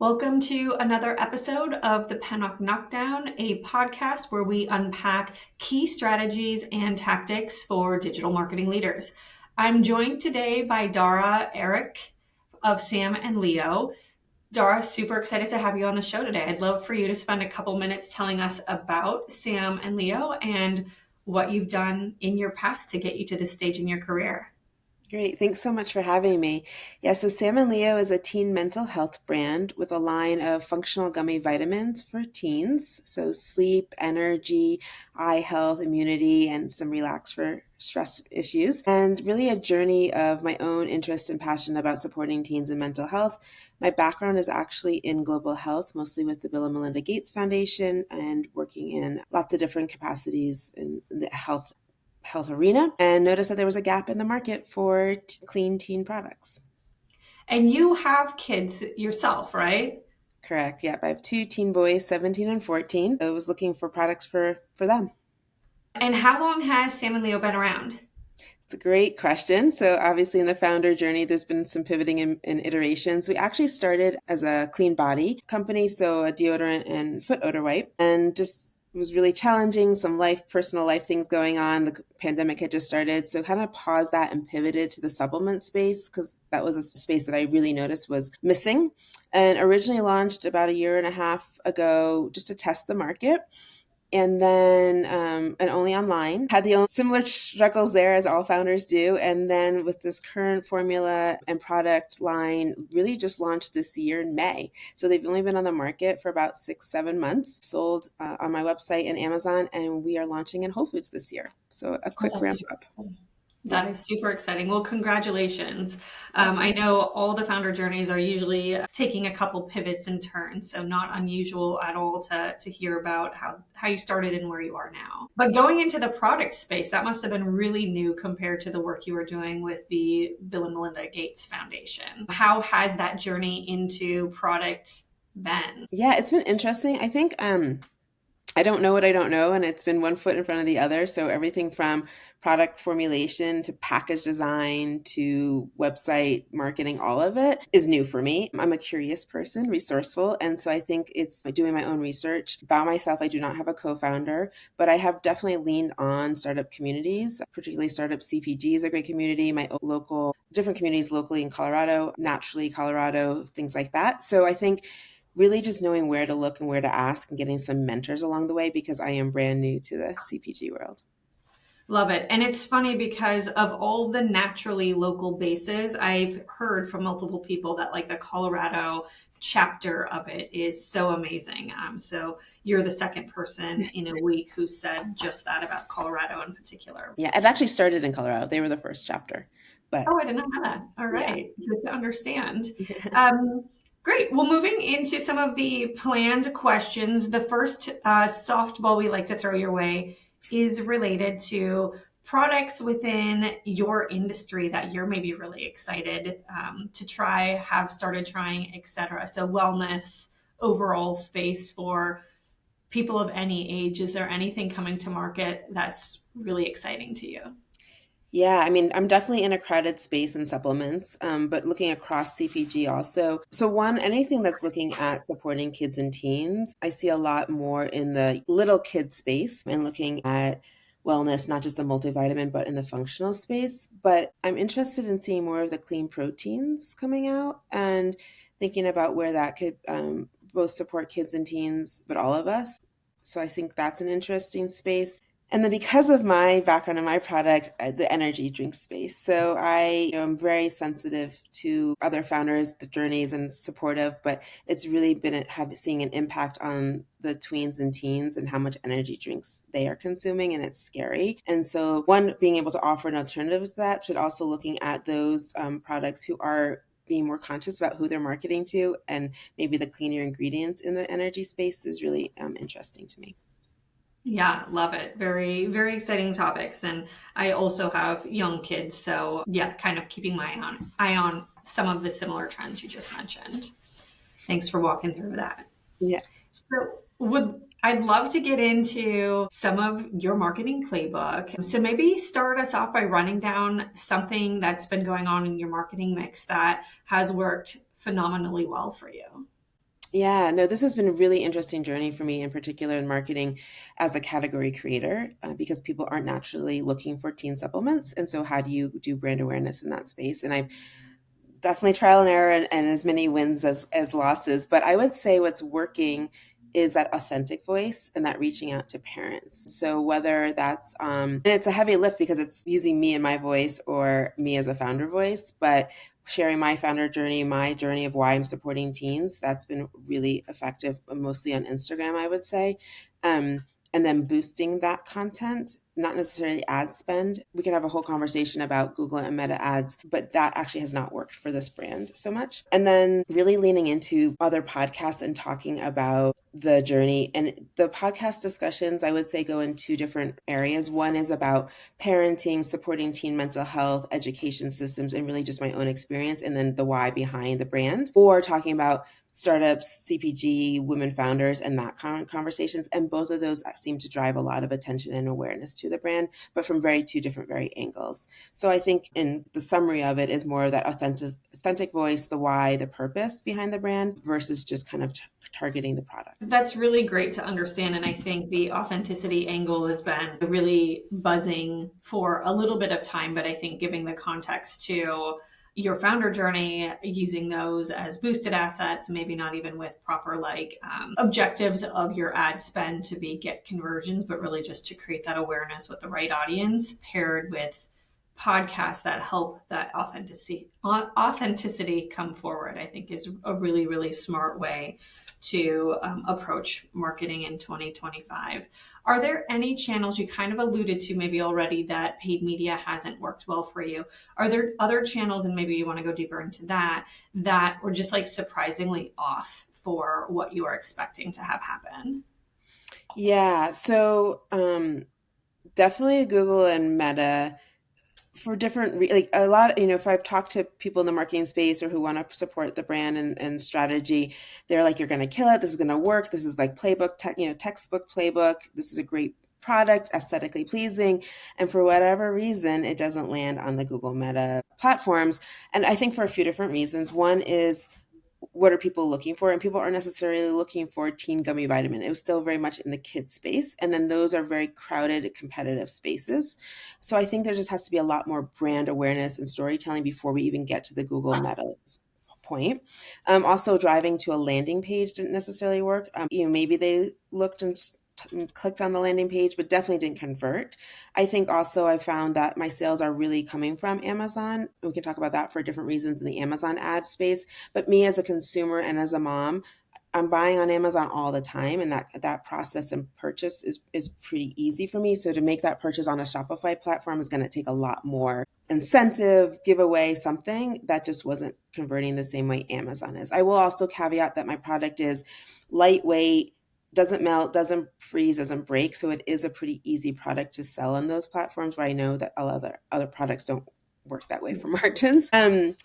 Welcome to another episode of the Pennock Knockdown, a podcast where we unpack key strategies and tactics for digital marketing leaders. I'm joined today by Dara, Erck of Sam and Leo. Dara, super excited to have you on the show today. I'd love for you to spend a couple minutes telling us about Sam and Leo and what you've done in your past to get you to this stage in your career. Great. Thanks so much for having me. Yeah, so Sam and Leo is a teen mental health brand with a line of functional gummy vitamins for teens. So sleep, energy, eye health, immunity, and some relax for stress issues. And really a journey of my own interest and passion about supporting teens in mental health. My background is actually in global health, mostly with the Bill and Melinda Gates Foundation and working in lots of different capacities in the health arena, and noticed that there was a gap in the market for clean teen products. And you have kids yourself, right? Correct. Yep. I have two teen boys, 17 and 14. I was looking for products for them. And how long has Sam and Leo been around? It's a great question. So obviously in the founder journey, there's been some pivoting and iterations. We actually started as a clean body company, so a deodorant and foot odor wipe, and just it was really challenging, some personal life things going on. The pandemic had just started. So kind of paused that and pivoted to the supplement space because that was a space that I really noticed was missing. And originally launched about a year and a half ago just to test the market. And then, and only online, had the similar struggles there as all founders do. And then with this current formula and product line, really just launched this year in May. So they've only been on the market for about 6-7 months, sold on my website and Amazon, and we are launching in Whole Foods this year. So a quick ramp up. That is super exciting. Well, congratulations. I know all the founder journeys are usually taking a couple pivots and turns, so not unusual at all to hear about how you started and where you are now. But going into the product space, that must have been really new compared to the work you were doing with the Bill and Melinda Gates Foundation. How has that journey into product been? Yeah, it's been interesting. I think I don't know what I don't know, and it's been one foot in front of the other. So everything from product formulation to package design to website marketing, all of it is new for me. I'm a curious person, resourceful, and so I think it's doing my own research. By myself, I do not have a co-founder, but I have definitely leaned on startup communities, particularly Startup CPG is a great community, my local, different communities locally in Colorado, naturally Colorado, things like that. So I think really just knowing where to look and where to ask and getting some mentors along the way because I am brand new to the CPG world. Love it. And it's funny because of all the naturally local bases, I've heard from multiple people that like the Colorado chapter of it is so amazing. So you're the second person in a week who said just that about Colorado in particular. Yeah, it actually started in Colorado. They were the first chapter. But I did not know that. All right. Yeah. Good to understand. Great. Well, moving into some of the planned questions, the first softball we like to throw your way is related to products within your industry that you're maybe really excited to try, have started trying, etc. So wellness, overall space for people of any age. Is there anything coming to market that's really exciting to you? Yeah, I mean, I'm definitely in a crowded space in supplements, but looking across CPG also. So one, anything that's looking at supporting kids and teens, I see a lot more in the little kid space and looking at wellness, not just a multivitamin, but in the functional space. But I'm interested in seeing more of the clean proteins coming out and thinking about where that could both support kids and teens, but all of us. So I think that's an interesting space. And then because of my background in my product, the energy drink space. So I am very sensitive to other founders, the journeys and supportive, but it's really been seeing an impact on the tweens and teens and how much energy drinks they are consuming, and it's scary. And so one, being able to offer an alternative to that, but also looking at those products who are being more conscious about who they're marketing to and maybe the cleaner ingredients in the energy space is really interesting to me. Yeah, love it. Very, very exciting topics. And I also have young kids. So yeah, kind of keeping my eye on some of the similar trends you just mentioned. Thanks for walking through that. Yeah. So I'd love to get into some of your marketing playbook. So maybe start us off by running down something that's been going on in your marketing mix that has worked phenomenally well for you. Yeah, no, this has been a really interesting journey for me, in particular in marketing as a category creator, because people aren't naturally looking for teen supplements. And so, how do you do brand awareness in that space? And I've definitely trial and error and as many wins as losses. But I would say what's working is that authentic voice and that reaching out to parents. So whether that's and it's a heavy lift because it's using me and my voice or me as a founder voice, but sharing my founder journey, my journey of why I'm supporting teens, that's been really effective, mostly on Instagram, I would say. Um, and then boosting that content, not necessarily ad spend. We can have a whole conversation about Google and Meta ads, but that actually has not worked for this brand so much. And then really leaning into other podcasts and talking about the journey. And the podcast discussions, I would say, go in two different areas. One is about parenting, supporting teen mental health, education systems, and really just my own experience, and then the why behind the brand, or talking about startups, CPG, women founders, and that kind of conversations. And both of those seem to drive a lot of attention and awareness to the brand, but from two different, very angles. So I think in the summary of it is more of that authentic voice, the why, the purpose behind the brand versus just kind of targeting the product. That's really great to understand. And I think the authenticity angle has been really buzzing for a little bit of time, but I think giving the context to your founder journey, using those as boosted assets, maybe not even with proper objectives of your ad spend to be get conversions, but really just to create that awareness with the right audience paired with podcasts that help that authenticity come forward, I think is a really, really smart way to approach marketing in 2025. Are there any channels you kind of alluded to maybe already that paid media hasn't worked well for you? Are there other channels, and maybe you want to go deeper into that, that were just like surprisingly off for what you are expecting to have happen? Yeah, so definitely Google and Meta for different like a lot, if I've talked to people in the marketing space or who want to support the brand and strategy, they're like, you're going to kill it, this is going to work, this is like playbook textbook playbook, this is a great product, aesthetically pleasing. And for whatever reason it doesn't land on the Google Meta platforms. And I think for a few different reasons. One is, what are people looking for? And people aren't necessarily looking for teen gummy vitamin. It was still very much in the kid space. And then those are very crowded, competitive spaces. So I think there just has to be a lot more brand awareness and storytelling before we even get to the Google Meta point. Also, driving to a landing page didn't necessarily work. Maybe they looked and clicked on the landing page, but definitely didn't convert. I think also I found that my sales are really coming from Amazon. We can talk about that for different reasons in the Amazon ad space. But me as a consumer and as a mom, I'm buying on Amazon all the time, and that process and purchase is pretty easy for me. So to make that purchase on a Shopify platform is going to take a lot more incentive, giveaway, something that just wasn't converting the same way Amazon is. I will also caveat that my product is lightweight, doesn't melt, doesn't freeze, doesn't break. So it is a pretty easy product to sell on those platforms where I know that other products don't work that way for margins. And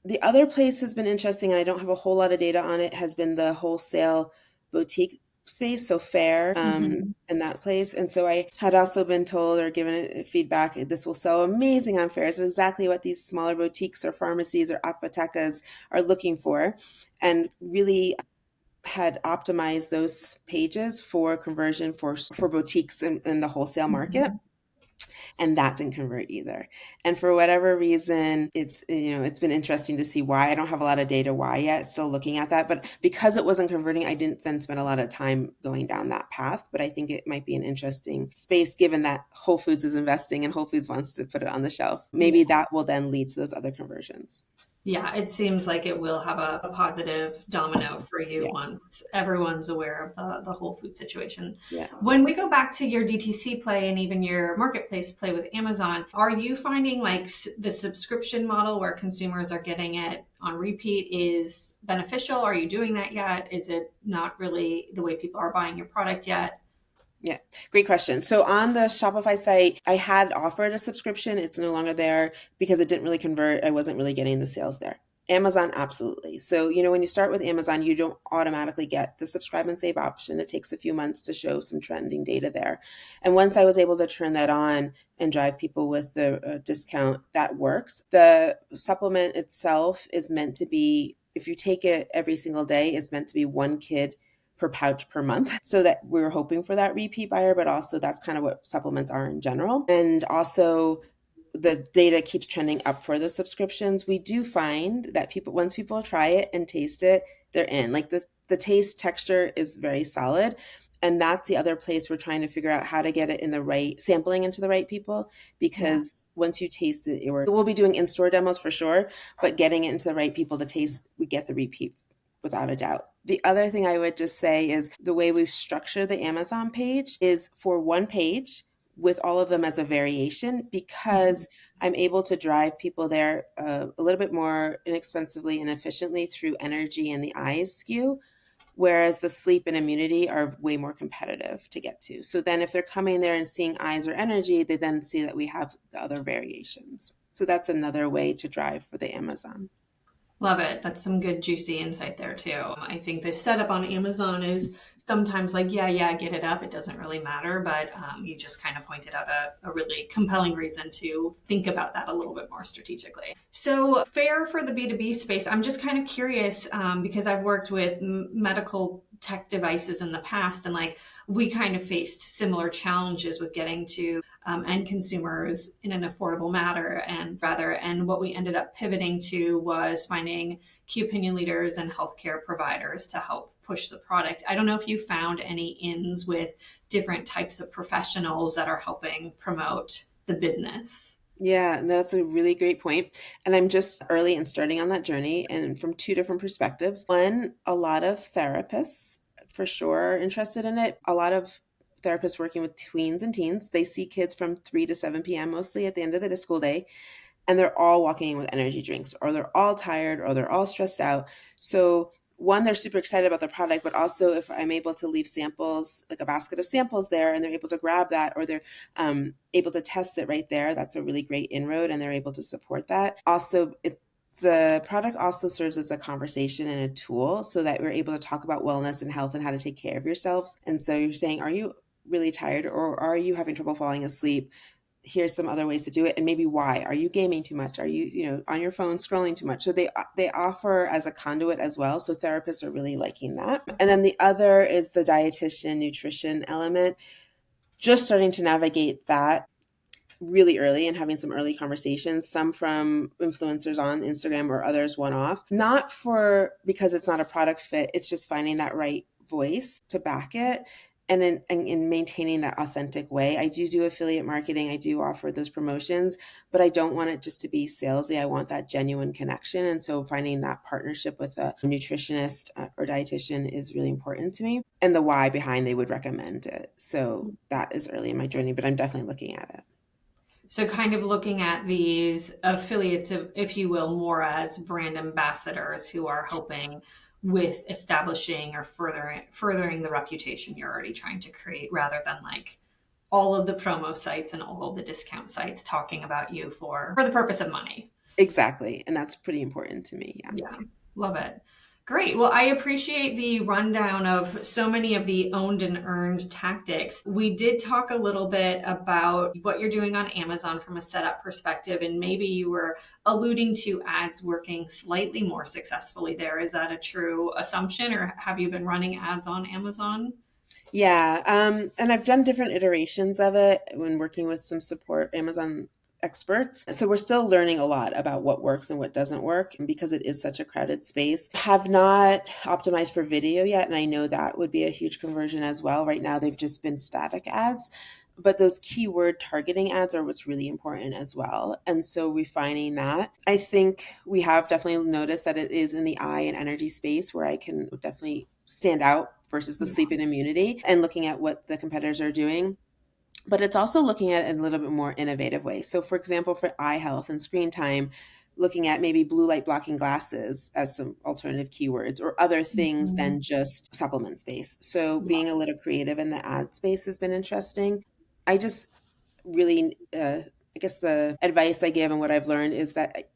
the other place has been interesting, and I don't have a whole lot of data on it, has been the wholesale boutique space, so Fair, Mm-hmm. in that place. And so I had also been told or given feedback, this will sell amazing on Fair. It's exactly what these smaller boutiques or pharmacies or apothecas are looking for. And really had optimized those pages for conversion for boutiques in the wholesale market, Mm-hmm. and that didn't convert either. And for whatever reason, it's been interesting to see why. I don't have a lot of data why yet, still looking at that, but because it wasn't converting, I didn't then spend a lot of time going down that path. But I think it might be an interesting space given that Whole Foods is investing and Whole Foods wants to put it on the shelf. Maybe that will then lead to those other conversions. Yeah, it seems like it will have a positive domino for you Yeah, once everyone's aware of the whole food situation. yeah. When we go back to your DTC play and even your marketplace play with Amazon, are you finding like the subscription model where consumers are getting it on repeat is beneficial? Are you doing that yet? Is it not really the way people are buying your product yet? Yeah, great question. So on the Shopify site, I had offered a subscription. It's no longer there because it didn't really convert. I wasn't really getting the sales there. Amazon, absolutely. So, when you start with Amazon, you don't automatically get the subscribe and save option. It takes a few months to show some trending data there. And once I was able to turn that on and drive people with the discount, that works. The supplement itself is meant to be, if you take it every single day, it's meant to be one kid per pouch per month. So that we're hoping for that repeat buyer, but also that's kind of what supplements are in general. And also the data keeps trending up for the subscriptions. We do find that people, once people try it and taste it, they're in. Like the taste texture is very solid. And that's the other place we're trying to figure out how to get it in the right sampling into the right people. Yeah. Because once you taste it, we'll be doing in-store demos for sure, but getting it into the right people to taste, we get the repeat without a doubt. The other thing I would just say is the way we've structured the Amazon page is for one page with all of them as a variation, Mhm. because I'm able to drive people there a little bit more inexpensively and efficiently through energy and the eyes skew, whereas the sleep and immunity are way more competitive to get to. So then if they're coming there and seeing eyes or energy, they then see that we have the other variations. So that's another way to drive for the Amazon. Love it. That's some good juicy insight there too. I think the setup on Amazon is sometimes like, yeah, get it up. It doesn't really matter, but you just kind of pointed out a really compelling reason to think about that a little bit more strategically. So fair for the B2B space. I'm just kind of curious because I've worked with medical tech devices in the past, and like we kind of faced similar challenges with getting to end consumers in an affordable manner, and what we ended up pivoting to was finding key opinion leaders and healthcare providers to help push the product. I don't know if you found any ins with different types of professionals that are helping promote the business. Yeah, that's a really great point. And I'm just early in starting on that journey, and from two different perspectives. One, a lot of therapists for sure are interested in it. A lot of therapists working with tweens and teens, they see kids from 3 to 7 p.m. mostly at the end of the school day, and they're all walking in with energy drinks, or they're all tired, or they're all stressed out. So one, they're super excited about the product, but also if I'm able to leave samples, like a basket of samples there, and they're able to grab that, or they're able to test it right there, that's a really great inroad, and they're able to support that. Also, the product also serves as a conversation and a tool so that we're able to talk about wellness and health and how to take care of yourselves. And so you're saying, are you really tired, or are you having trouble falling asleep? Here's some other ways to do it, and maybe why. Are you gaming too much? Are you on your phone scrolling too much? So they offer as a conduit as well, so therapists are really liking that. And then the other is the dietitian nutrition element, just starting to navigate that really early and having some early conversations, some from influencers on Instagram or others one off, not for because it's not a product fit, it's just finding that right voice to back it. And in maintaining that authentic way. I do affiliate marketing. I do offer those promotions, but I don't want it just to be salesy. I want that genuine connection. And so finding that partnership with a nutritionist or dietitian is really important to me, and the why behind they would recommend it. So that is early in my journey, but I'm definitely looking at it. So kind of looking at these affiliates, if you will, more as brand ambassadors who are helping with establishing or furthering the reputation you're already trying to create, rather than like all of the promo sites and all of the discount sites talking about you for the purpose of money. Exactly. And that's pretty important to me. Yeah. Yeah, love it. Great. Well, I appreciate the rundown of so many of the owned and earned tactics. We did talk a little bit about what you're doing on Amazon from a setup perspective, and maybe you were alluding to ads working slightly more successfully there. Is that a true assumption, or have you been running ads on Amazon? Yeah. And I've done different iterations of it when working with some support Amazon experts. So we're still learning a lot about what works and what doesn't work. And because it is such a crowded space, have not optimized for video yet. And I know that would be a huge conversion as well. Right now, they've just been static ads. But those keyword targeting ads are what's really important as well. And so refining that, I think we have definitely noticed that it is in the eye and energy space where I can definitely stand out versus the sleep and immunity, and looking at what the competitors are doing. But it's also looking at it in a little bit more innovative way. So for example, for eye health and screen time, looking at maybe blue light blocking glasses as some alternative keywords, or other things Mhm. than just supplement space. So Yeah. being a little creative in the ad space has been interesting. I just really, I guess the advice I give and what I've learned is that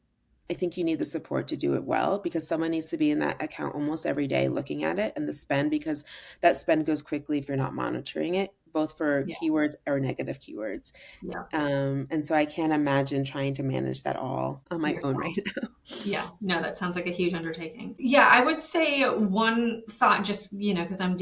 I think you need the support to do it well, because someone needs to be in that account almost every day looking at it and the spend, because that spend goes quickly if you're not monitoring it. both for Yeah. keywords or negative keywords. Yeah. And so I can't imagine trying to manage that all on my own right Yourself. now. Yeah, no, that sounds like a huge undertaking. Yeah, I would say one thought, just, because I'm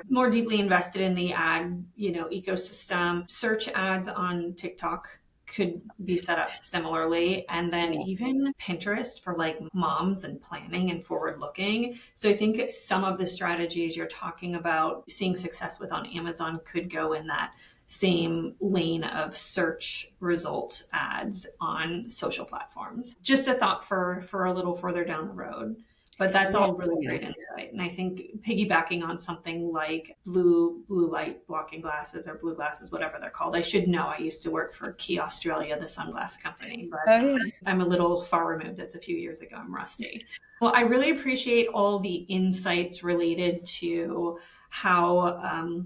more deeply invested in the ad, ecosystem. Search ads on TikTok could be set up similarly. And then Yeah. even Pinterest for like moms and planning and forward looking. So I think some of the strategies you're talking about seeing success with on Amazon could go in that same lane of search result ads on social platforms. Just a thought for a little further down the road. But that's Yeah. all really Yeah. great insight. And I think piggybacking on something like blue light blocking glasses or blue glasses, whatever they're called. I should know. I used to work for Key Australia, the sunglass company, but Oh, yeah. I'm a little far removed. That's a few years ago. I'm rusty. Well, I really appreciate all the insights related to how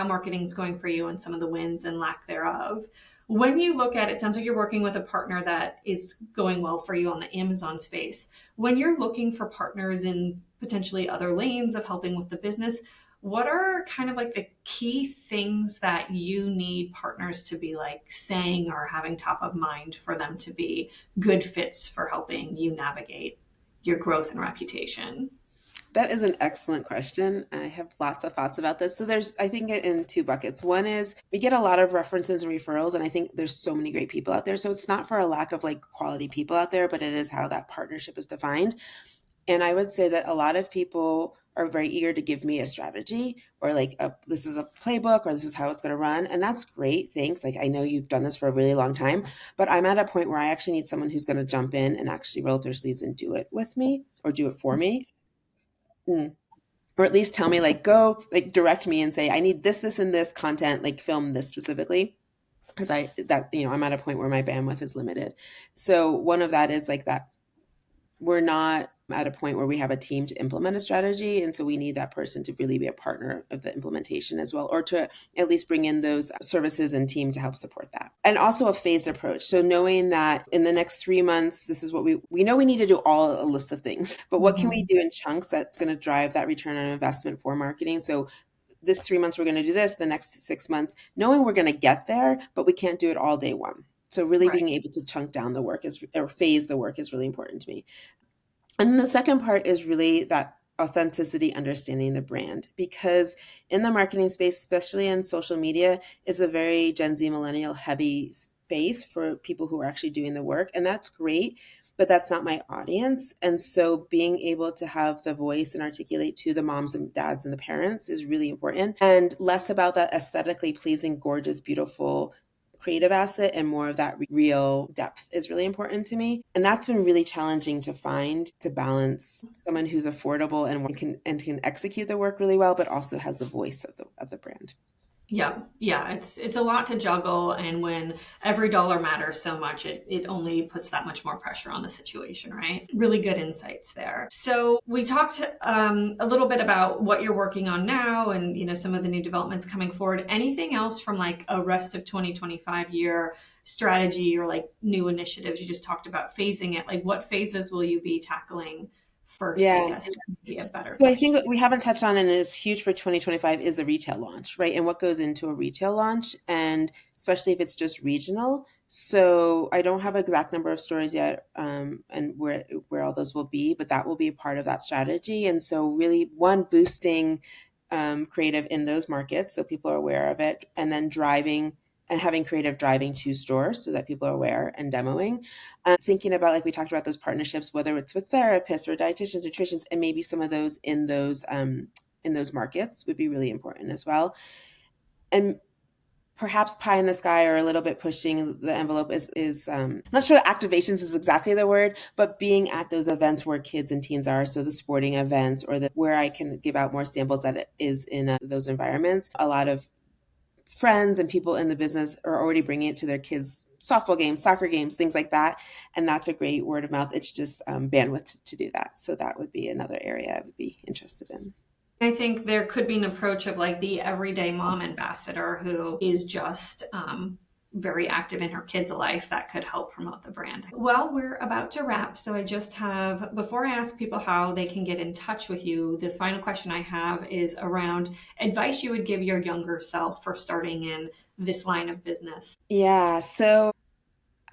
marketing is going for you and some of the wins and lack thereof. When you look at it, sounds like you're working with a partner that is going well for you on the Amazon space. When you're looking for partners in potentially other lanes of helping with the business, what are kind of like the key things that you need partners to be like saying or having top of mind for them to be good fits for helping you navigate your growth and reputation? That is an excellent question. I have lots of thoughts about this. So there's, I think, in two buckets. One is we get a lot of references and referrals, and I think there's so many great people out there. So it's not for a lack of like quality people out there, but it is how that partnership is defined. And I would say that a lot of people are very eager to give me a strategy or like this is a playbook or this is how it's going to run. And that's great. Thanks. Like I know you've done this for a really long time, but I'm at a point where I actually need someone who's going to jump in and actually roll up their sleeves and do it with me or do it for me. Mm. Or at least tell me like go like direct me and say I need this and this content, like film this specifically, because I'm at a point where my bandwidth is limited. So one of that is like that we're not at a point where we have a team to implement a strategy, and so we need that person to really be a partner of the implementation as well, or to at least bring in those services and team to help support that. And also a phased approach, so knowing that in the next 3 months this is what we know we need to do all a list of things, but what can we Mhm. do in chunks that's going to drive that return on investment for marketing. So this 3 months we're going to do this, the next 6 months, knowing we're going to get there, but we can't do it all day one. So really Right. being able to chunk down the work is, or phase the work, is really important to me. And then the second part is really that authenticity, understanding the brand, because in the marketing space, especially in social media, it's a very Gen Z millennial heavy space for people who are actually doing the work. And that's great, but that's not my audience. And so being able to have the voice and articulate to the moms and dads and the parents is really important, and less about that aesthetically pleasing, gorgeous, beautiful creative asset and more of that real depth is really important to me. And that's been really challenging to find, to balance someone who's affordable and can execute the work really well, but also has the voice of the brand. Yeah, yeah, it's a lot to juggle, and when every dollar matters so much, it only puts that much more pressure on the situation, right? Really good insights there. So we talked a little bit about what you're working on now, and some of the new developments coming forward. Anything else from like a rest of 2025 year strategy or like new initiatives? You just talked about phasing it. Like what phases will you be tackling first? I Yeah. guess would be a better So I think what question. we haven't touched on and is huge for 2025 is the retail launch, right? And what goes into a retail launch, and especially if it's just regional. So I don't have an exact number of stores yet, and where all those will be, but that will be a part of that strategy. And so really, one, boosting creative in those markets so people are aware of it, and then driving and having creative driving to stores so that people are aware and demoing. Thinking about, like we talked about, those partnerships, whether it's with therapists or dietitians, nutritionists, and maybe some of those in those markets would be really important as well. And perhaps pie in the sky or a little bit pushing the envelope is I'm not sure activations is exactly the word, but being at those events where kids and teens are, so the sporting events or where I can give out more samples that it is in those environments. A lot of friends and people in the business are already bringing it to their kids' softball games, soccer games, things like that, and that's a great word of mouth. It's just bandwidth to do that. So that would be another area I would be interested in. I think there could be an approach of like the everyday mom ambassador who is just very active in her kids' life that could help promote the brand. Well, we're about to wrap, so I just have, before I ask people how they can get in touch with you, the final question I have is around advice you would give your younger self for starting in this line of business. Yeah, so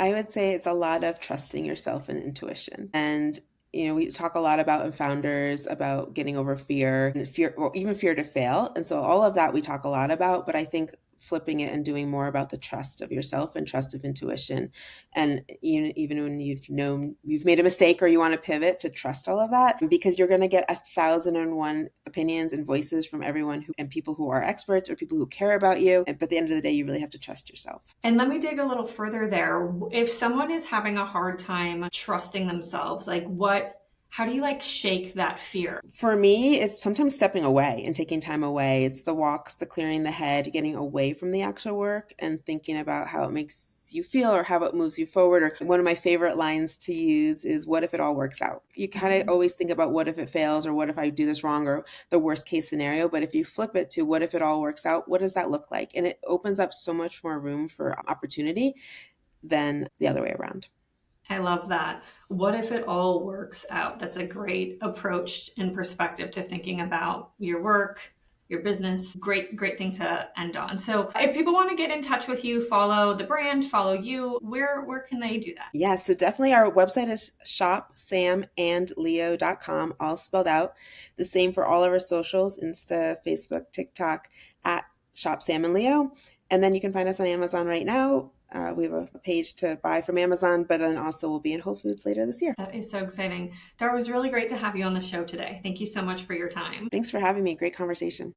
I would say it's a lot of trusting yourself and intuition. And, we talk a lot about in founders about getting over fear and fear, or even fear to fail. And so all of that we talk a lot about, but I think flipping it and doing more about the trust of yourself and trust of intuition. And even when you've made a mistake or you want to pivot, to trust all of that, because you're going to get 1,001 opinions and voices from everyone and people who are experts or people who care about you. But at the end of the day, you really have to trust yourself. And let me dig a little further there. If someone is having a hard time trusting themselves, how do you shake that fear? For me, it's sometimes stepping away and taking time away. It's the walks, the clearing the head, getting away from the actual work and thinking about how it makes you feel or how it moves you forward. Or one of my favorite lines to use is, what if it all works out? You kind of always think about what if it fails, or what if I do this wrong, or the worst case scenario. But if you flip it to what if it all works out, what does that look like? And it opens up so much more room for opportunity than the other way around. I love that. What if it all works out? That's a great approach and perspective to thinking about your work, your business. Great, great thing to end on. So if people want to get in touch with you, follow the brand, follow you, where can they do that? Yeah, so definitely our website is shopsamandleo.com, all spelled out. The same for all of our socials, Insta, Facebook, TikTok, at Shop Sam and Leo. And then you can find us on Amazon right now. We have a page to buy from Amazon, but then also we'll be in Whole Foods later this year. That is so exciting. Dara, it was really great to have you on the show today. Thank you so much for your time. Thanks for having me. Great conversation.